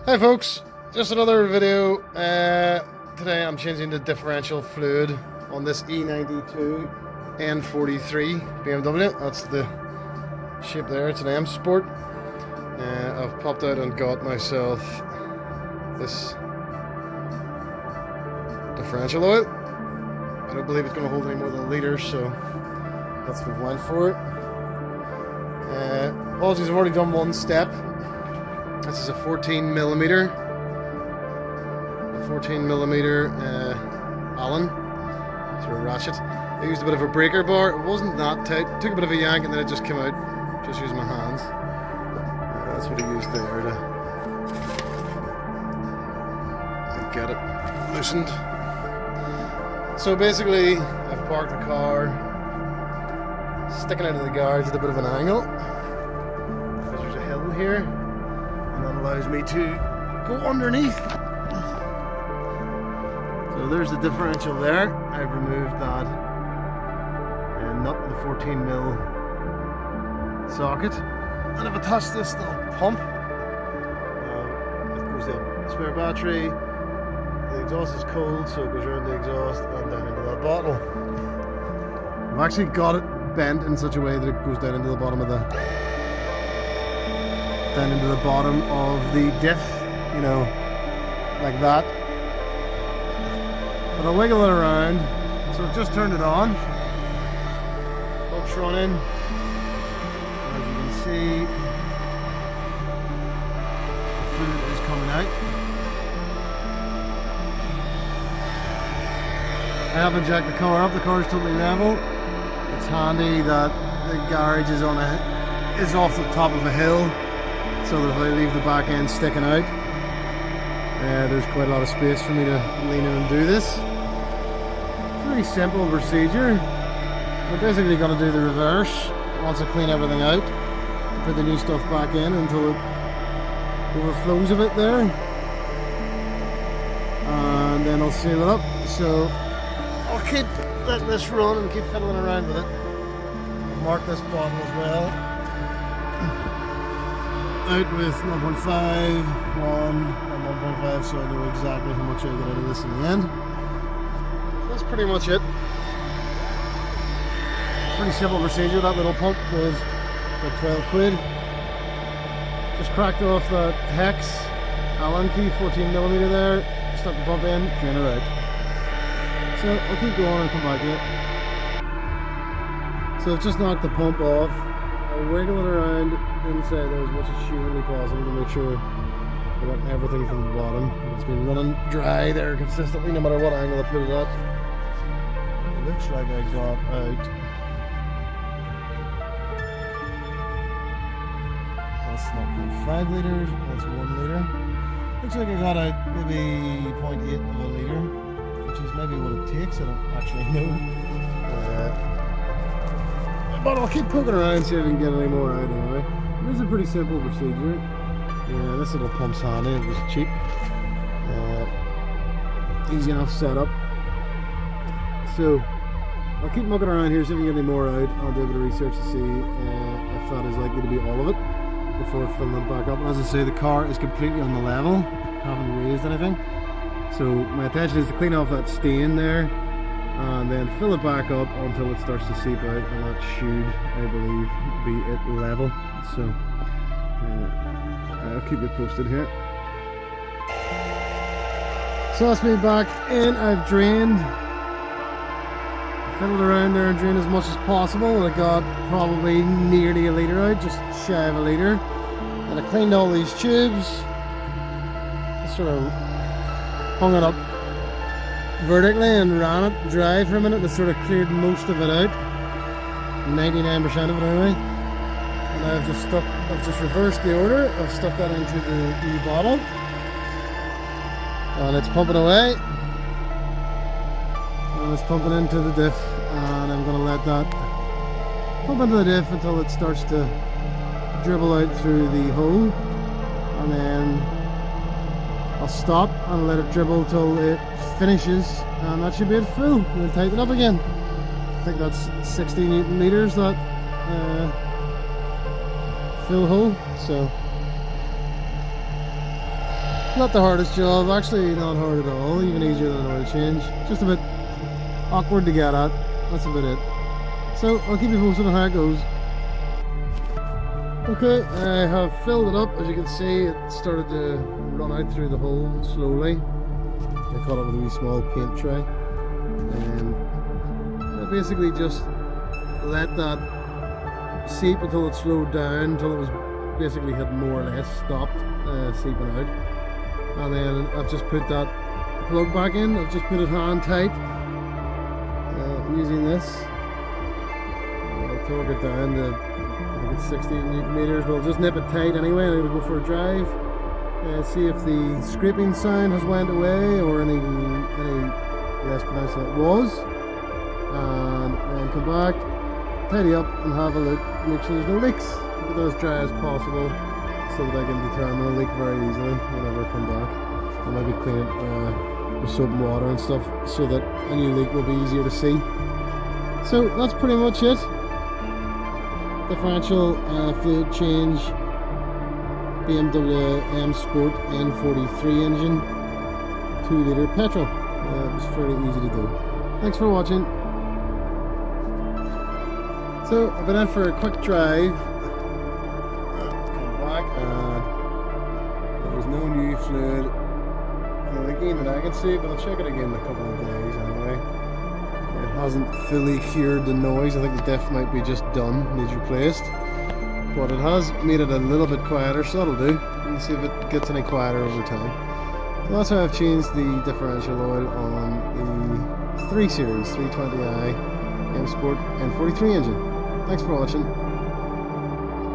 Hi folks, just another video. Today I'm changing the differential fluid on this E92 N43 BMW. That's the shape there, it's an M Sport. I've popped out and got myself this differential oil. I don't believe it's going to hold any more than a litre, so that's what we went for it. Apologies, I've already done one step. This is a 14mm Allen through a ratchet. I used a bit of a breaker bar. It wasn't that tight. Took a bit of a yank and then it just came out. Just using my hands. That's what I used there to get it loosened. So basically, I've parked the car, sticking out of the garage at a bit of an angle because there's a hill here. And that allows me to go underneath. So there's the differential there. I've removed that nut with the 14mm socket. And I've attached this little pump. It goes to a spare battery. The exhaust is cold, so it goes around the exhaust and down into that bottle. I've actually got it bent in such a way that it goes down into the bottom of the diff, you know, like that. But I'll wiggle it around. So I've just turned it on. Pump's running. As you can see, the fluid is coming out. I haven't jacked the car up. The car is totally level. It's handy that the garage is off the top of a hill, so that if I leave the back end sticking out, there's quite a lot of space for me to lean in and do this. Pretty simple procedure. I'm basically going to do the reverse once I clean everything out. Put the new stuff back in until it overflows a bit there. And then I'll seal it up. So I'll keep letting this run and keep fiddling around with it. I'll mark this bottle as well. Out with 1.5, 1 and 1.5, so I know exactly how much I get out of this in the end. That's pretty much it. Pretty simple procedure. That little pump was about 12 quid. Just cracked off that hex Allen key, 14mm there, stuck the pump in, drain it out. So I'll keep going and come back to it. So I've just knocked the pump off. I'll wiggle it around inside there as much as humanly possible to make sure I got everything from the bottom. It's been running dry there consistently no matter what angle I put it at. It looks like I got out. That's not 0.5 litres, that's 1 litre. Looks like I got out maybe 0.8 of a litre, which is maybe what it takes, I don't actually know. But I'll keep poking around and see if I can get any more out anyway. It is a pretty simple procedure. Yeah, this little pump's handy, it was cheap. Easy enough setup. So, I'll keep mucking around here, see if I can get any more out. I'll do a bit of research to see if that is likely to be all of it before filling it back up. And as I say, the car is completely on the level, haven't raised anything. So, my intention is to clean off that stain there and then fill it back up until it starts to seep out, and that should, I believe, be it level. So I'll keep it posted here. So that's me back in. I've drained, fiddled around there and drained as much as possible. I got probably nearly a litre out, just shy of a litre. And I cleaned all these tubes, just sort of hung it up vertically and ran it dry for a minute. It sort of cleared most of it out, 99% of it anyway. And I've just reversed the order. I've stuck that into the new bottle, and it's pumping away, and it's pumping into the diff, and I'm going to let that pump into the diff until it starts to dribble out through the hole, and then I'll stop and let it dribble till it finishes, and that should be it full, and then tighten up again. I think that's 60 Newton meters, that full hole. So Not the hardest job, actually not hard at all, even easier than an oil change. Just a bit awkward to get at, that's about it. So I'll keep you posted on how it goes. Okay, I have filled it up. As you can see, it started to run out through the hole slowly. I caught it with a wee small paint tray. And I basically just let that seep until it slowed down, until it was basically had more or less stopped seeping out. And then I've just put that plug back in. I've just put it hand tight using this. I'll torque it down to, I think it's 16 Newton meters, but I'll just nip it tight anyway. I'm going to go for a drive, see if the scraping sound has went away or any less pronounced than it was, and then come back, tidy up and have a look, make sure there's no leaks, get it as dry as possible so that I can determine a leak very easily whenever I come back. I maybe clean it with soap and water and stuff so that a new leak will be easier to see. So that's pretty much it. Differential fluid change, BMW M Sport N43 engine, 2 litre petrol. It was fairly easy to do. Thanks for watching. So I've been out for a quick drive. Come back and there was no new fluid again that I can see, but I'll check it again in a couple of days anyway. It hasn't fully cured the noise. I think the diff might be just done, needs replaced. But it has made it a little bit quieter, so that'll do. We'll see if it gets any quieter over time. So that's how I've changed the differential oil on the 3 Series 320i M Sport N43 engine. Thanks for watching.